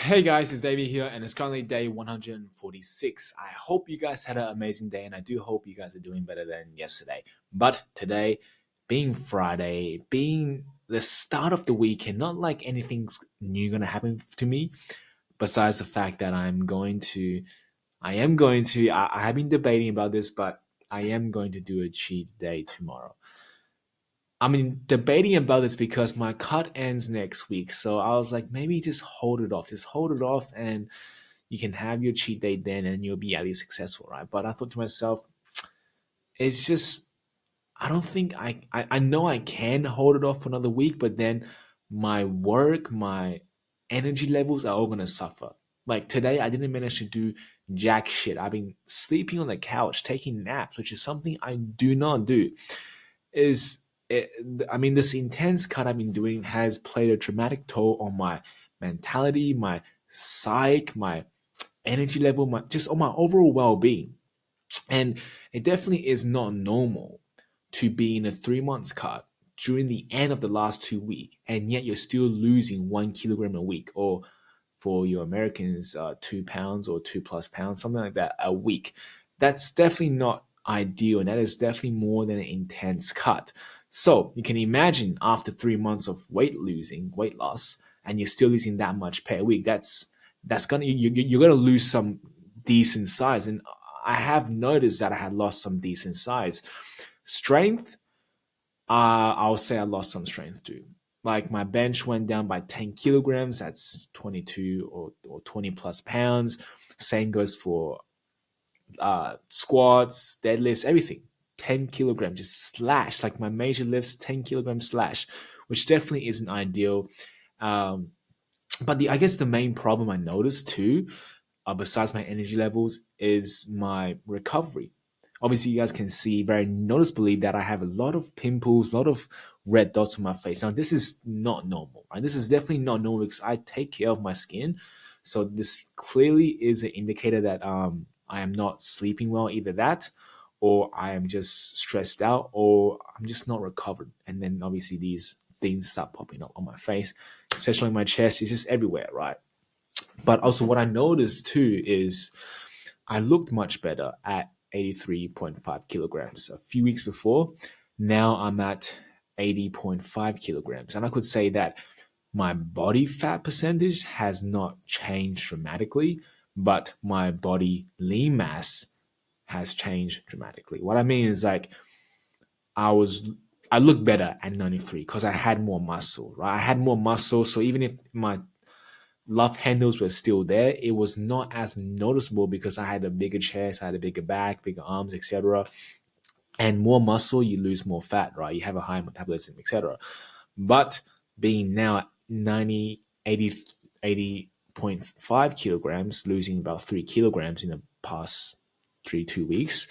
Hey guys, it's Davey here, and it's currently day 146. I hope you guys had an amazing day, and I do hope you guys are doing better than yesterday. But today, being Friday, being the start of the weekend, not like anything's new gonna happen to me, besides the fact that I have been debating about this, but I am going to do a cheat day tomorrow. I mean, debating about this because my cut ends next week. So I was like, maybe just hold it off, and you can have your cheat day then, and you'll be at least successful, right? But I thought to myself, it's just, I don't think I know I can hold it off for another week, but then my work, my energy levels are all gonna suffer. Like today, I didn't manage to do jack shit. I've been sleeping on the couch, taking naps, which is something I do not do. Is it, I mean, this intense cut I've been doing has played a dramatic toll on my mentality, my psyche, my energy level, my just on my overall well-being. And it definitely is not normal to be in a 3 months cut during the end of the last 2 weeks, and yet you're still losing 1 kilogram a week, or for your Americans, 2 pounds or 2 plus pounds, something like that a week. That's definitely not ideal, and that is definitely more than an intense cut. So you can imagine after 3 months of weight loss, and you're still losing that much per week. That's gonna you're gonna lose some decent size, and I have noticed that I had lost some decent size. Strength, I'll say I lost some strength too. Like my bench went down by 10 kilograms. That's 22 or 20 plus pounds. Same goes for squats, deadlifts, everything. 10 kilograms just slash. Like my major lifts, 10 kilograms slash, which definitely isn't ideal. Um, but I guess the main problem I noticed too, besides my energy levels, is my recovery. Obviously, you guys can see very noticeably that I have a lot of pimples, a lot of red dots on my face. Now, this is not normal, right? This is definitely not normal because I take care of my skin. So this clearly is an indicator that I am not sleeping well, either that, or I am just stressed out, or I'm just not recovered. And then obviously these things start popping up on my face, especially my chest. It's just everywhere, right? But also, what I noticed too is I looked much better at 83.5 kilograms a few weeks before. Now I'm at 80.5 kilograms. And I could say that my body fat percentage has not changed dramatically, but my body lean mass has changed dramatically. What I mean is, like, I was I look better at 93 because I had more muscle, right? I had more muscle, so even if my love handles were still there, it was not as noticeable because I had a bigger chest, I had a bigger back, bigger arms, etc. And more muscle, you lose more fat, right? You have a higher metabolism, etc. But being now at 90, 80.5 kilograms, losing about 3 kilograms in the past 2 weeks,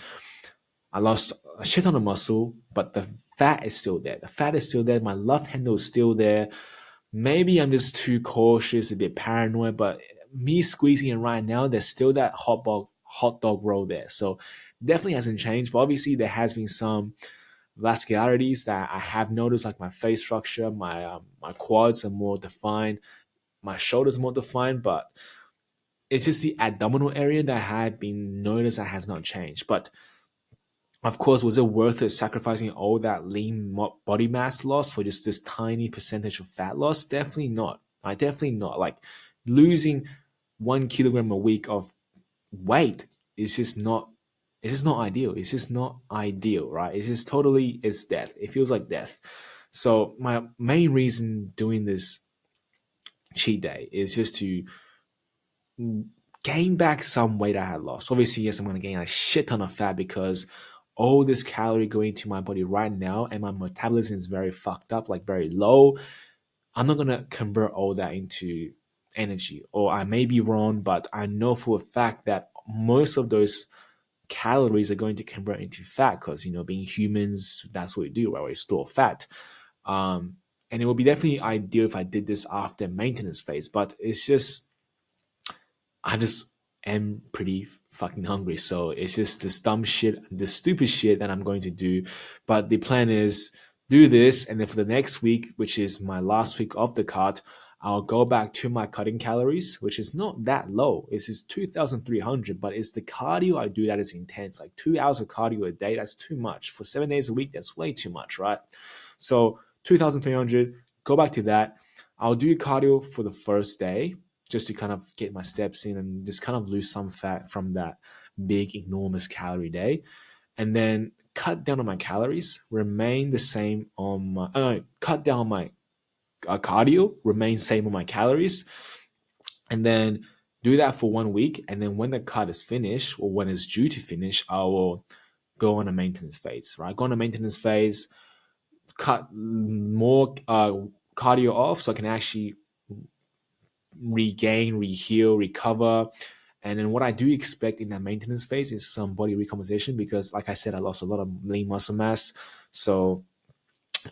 I lost a shit ton of muscle, but the fat is still there. The fat is still there. My love handle is still there. Maybe I'm just too cautious, a bit paranoid, but me squeezing it right now, there's still that hot dog roll there. So definitely hasn't changed. But obviously there has been some vascularities that I have noticed, like my face structure, my quads are more defined, my shoulders more defined, but it's just the abdominal area that had been noticed that has not changed. But of course, was it worth it sacrificing all that lean body mass loss for just this tiny percentage of fat loss? Definitely not. I definitely not. Like losing 1 kilogram a week of weight is just not. It's just not ideal. It's just not ideal, right? It's just totally. It's death. It feels like death. So my main reason doing this cheat day is just to gain back some weight I had lost. Obviously, yes, I'm going to gain a shit ton of fat because all this calorie going to my body right now, and my metabolism is very fucked up, like very low. I'm not going to convert all that into energy. Or I may be wrong, but I know for a fact that most of those calories are going to convert into fat because, being humans, that's what we do, right? We store fat. And it would be definitely ideal if I did this after maintenance phase, but it's just I just am pretty fucking hungry. So it's just this dumb shit, the stupid shit that I'm going to do. But the plan is do this, and then for the next week, which is my last week of the cart, I'll go back to my cutting calories, which is not that low. It's just 2,300, but it's the cardio I do that is intense. Like 2 hours of cardio a day, that's too much. For 7 days a week, that's way too much, right? So 2,300, go back to that. I'll do cardio for the first day just to kind of get my steps in and just kind of lose some fat from that big, enormous calorie day. And then cut down on my calories, remain the same on my, cut down on my cardio, remain same on my calories, and then do that for 1 week. And then when the cut is finished or when it's due to finish, I will go on a maintenance phase, right? Go on a maintenance phase, cut more cardio off so I can actually regain, reheal, recover. And then what I do expect in that maintenance phase is some body recomposition because, like I said, I lost a lot of lean muscle mass. So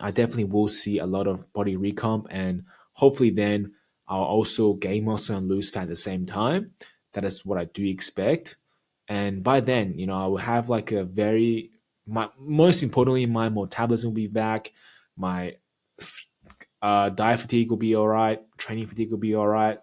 I definitely will see a lot of body recomp, and hopefully then I'll also gain muscle and lose fat at the same time. That is what I do expect. And by then, I will have like most importantly, my metabolism will be back. My diet fatigue will be all right. Training fatigue will be all right.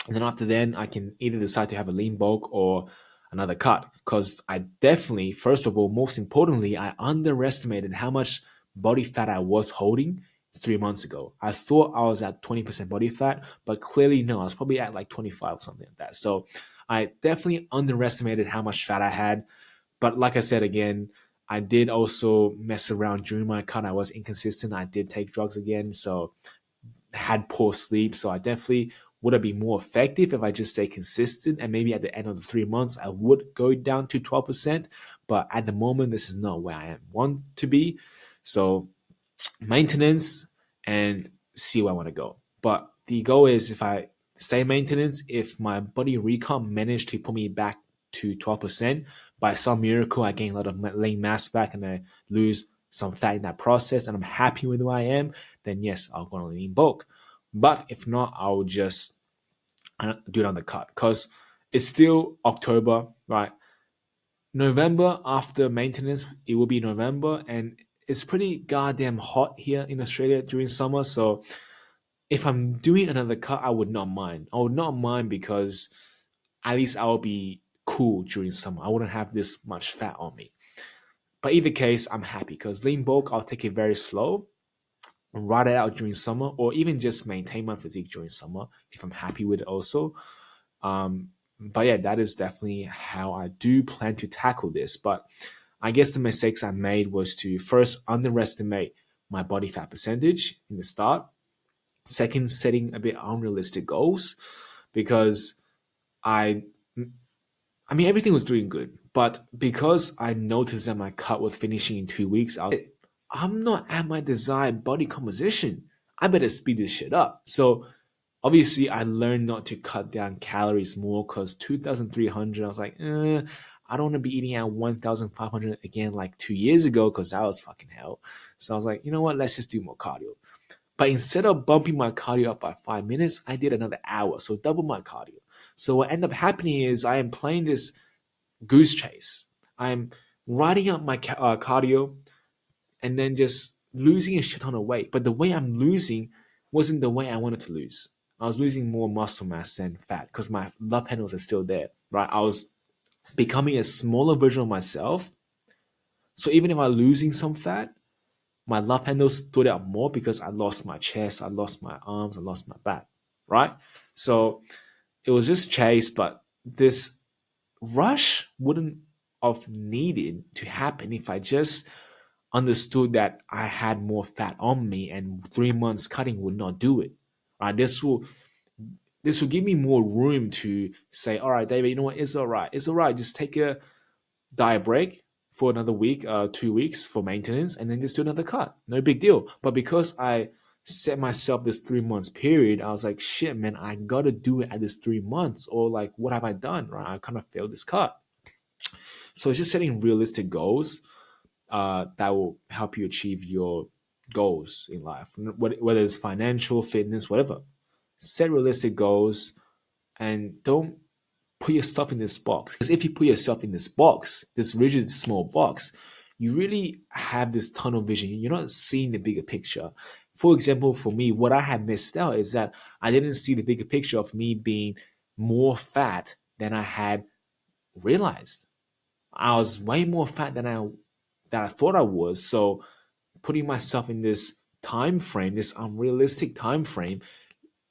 And then after then, I can either decide to have a lean bulk or another cut. Because I definitely, first of all, most importantly, I underestimated how much body fat I was holding 3 months ago. I thought I was at 20% body fat, but clearly no, I was probably at like 25 or something like that. So I definitely underestimated how much fat I had. But like I said again, I did also mess around during my cut. I was inconsistent. I did take drugs again. So had poor sleep. So I definitely would have been more effective if I just stay consistent. And maybe at the end of the 3 months, I would go down to 12%. But at the moment, this is not where I want to be. So maintenance and see where I want to go. But the goal is if I stay maintenance, if my body recomp managed to put me back to 12%, by some miracle, I gain a lot of lean mass back and I lose some fat in that process and I'm happy with who I am, then yes, I'll go on a lean bulk. But if not, I'll just do it on the cut because it's still October, right? November after maintenance, it will be November and it's pretty goddamn hot here in Australia during summer. So if I'm doing another cut, I would not mind. I would not mind because at least I'll be cool during summer. I wouldn't have this much fat on me. But either case, I'm happy because lean bulk, I'll take it very slow and ride it out during summer or even just maintain my physique during summer if I'm happy with it also. But yeah, that is definitely how I do plan to tackle this. But I guess the mistakes I made was to first underestimate my body fat percentage in the start. Second, setting a bit unrealistic goals because I mean, everything was doing good, but because I noticed that my cut was finishing in 2 weeks, I'm not at my desired body composition. I better speed this shit up. So obviously, I learned not to cut down calories more because 2,300, I was like, I don't want to be eating at 1,500 again like 2 years ago because that was fucking hell. So I was like, you know what? Let's just do more cardio. But instead of bumping my cardio up by 5 minutes, I did another hour, so double my cardio. So what ended up happening is I am playing this goose chase. I'm riding up my cardio and then just losing a shit ton of weight. But the way I'm losing wasn't the way I wanted to lose. I was losing more muscle mass than fat because my love handles are still there, right? I was becoming a smaller version of myself. So even if I'm losing some fat, my love handles stood out more because I lost my chest, I lost my arms, I lost my back, right? So it was just chase, but this rush wouldn't have needed to happen if I just understood that I had more fat on me and 3 months cutting would not do it. Right? This will give me more room to say, all right, David, you know what? It's all right. It's all right. Just take a diet break for another week, 2 weeks for maintenance, and then just do another cut. No big deal. But because I set myself this 3 months period, I was like, shit, man, I gotta do it at this 3 months, or like, what have I done? Right? I kind of failed this cut. So it's just setting realistic goals that will help you achieve your goals in life, whether it's financial, fitness, whatever. Set realistic goals and don't put yourself in this box. Because if you put yourself in this box, this rigid small box, you really have this tunnel vision. You're not seeing the bigger picture. For example, for me, what I had missed out is that I didn't see the bigger picture of me being more fat than I had realized. I was way more fat than I thought I was. So putting myself in this time frame, this unrealistic time frame,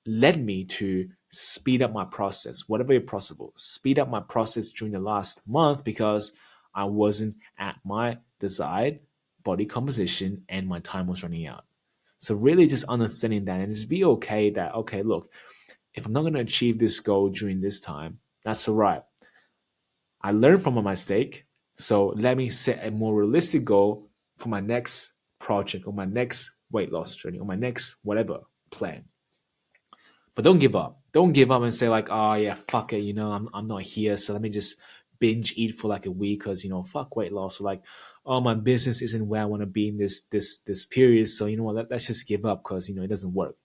led me to speed up my process, whatever is possible. Speed up my process during the last month because I wasn't at my desired body composition and my time was running out. So really just understanding that and just be okay that, okay, look, if I'm not going to achieve this goal during this time, that's all right. I learned from my mistake. So let me set a more realistic goal for my next project or my next weight loss journey or my next whatever plan. But don't give up. Don't give up and say like, oh yeah, fuck it, I'm not here, so let me just binge eat for like a week because fuck weight loss. Or like, oh my business isn't where I want to be in this period, so you know what, let's just give up because it doesn't work.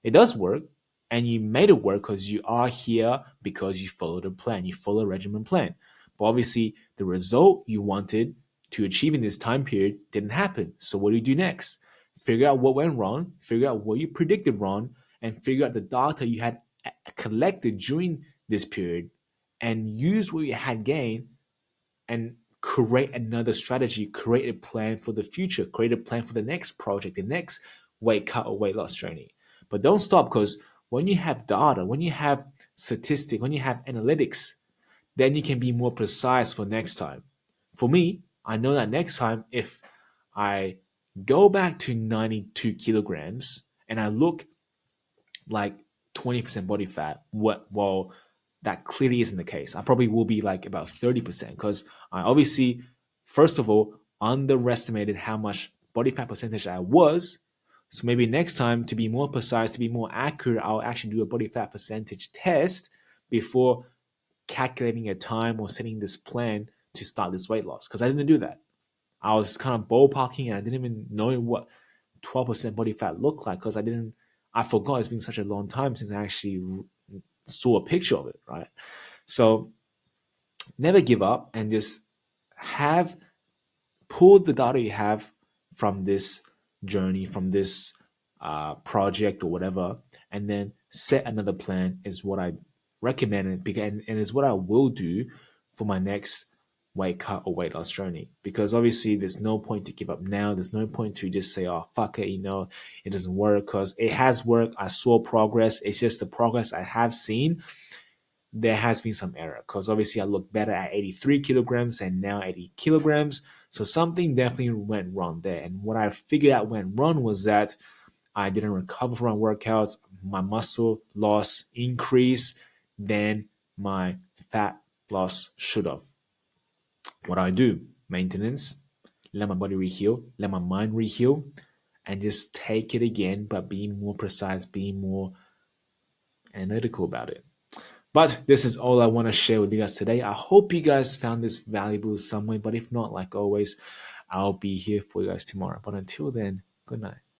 It does work, and you made it work because you are here because you followed a plan, you follow a regimen plan. But obviously, the result you wanted to achieve in this time period didn't happen. So what do you do next? Figure out what went wrong, figure out what you predicted wrong, and figure out the data you had collected during this period and use what you had gained and create another strategy, create a plan for the future, create a plan for the next project, the next weight cut or weight loss journey. But don't stop because when you have data, when you have statistics, when you have analytics, then you can be more precise for next time. For me, I know that next time, if I go back to 92 kilograms and I look like 20% body fat, well, that clearly isn't the case. I probably will be like about 30% because I obviously, first of all, underestimated how much body fat percentage I was. So maybe next time, to be more precise, to be more accurate, I'll actually do a body fat percentage test before calculating a time or setting this plan to start this weight loss because I didn't do that. I was kind of ballparking and I didn't even know what 12% body fat looked like because I forgot it's been such a long time since I actually saw a picture of it, right? So never give up and just have pull the data you have from this journey, from this project or whatever, and then set another plan is what I recommend and is what I will do for my next weight cut or weight loss journey. Because obviously there's no point to give up now. There's no point to just say, oh, fuck it, it doesn't work because it has worked. I saw progress. It's just the progress I have seen. There has been some error because obviously I look better at 83 kilograms and now 80 kilograms. So something definitely went wrong there. And what I figured out went wrong was that I didn't recover from my workouts. My muscle loss increased than my fat loss should have. What do I do? Maintenance, let my body reheal, let my mind reheal, and just take it again, but being more precise, being more analytical about it. But this is all I want to share with you guys today. I hope you guys found this valuable some way, but if not, like always, I'll be here for you guys tomorrow. But until then, good night.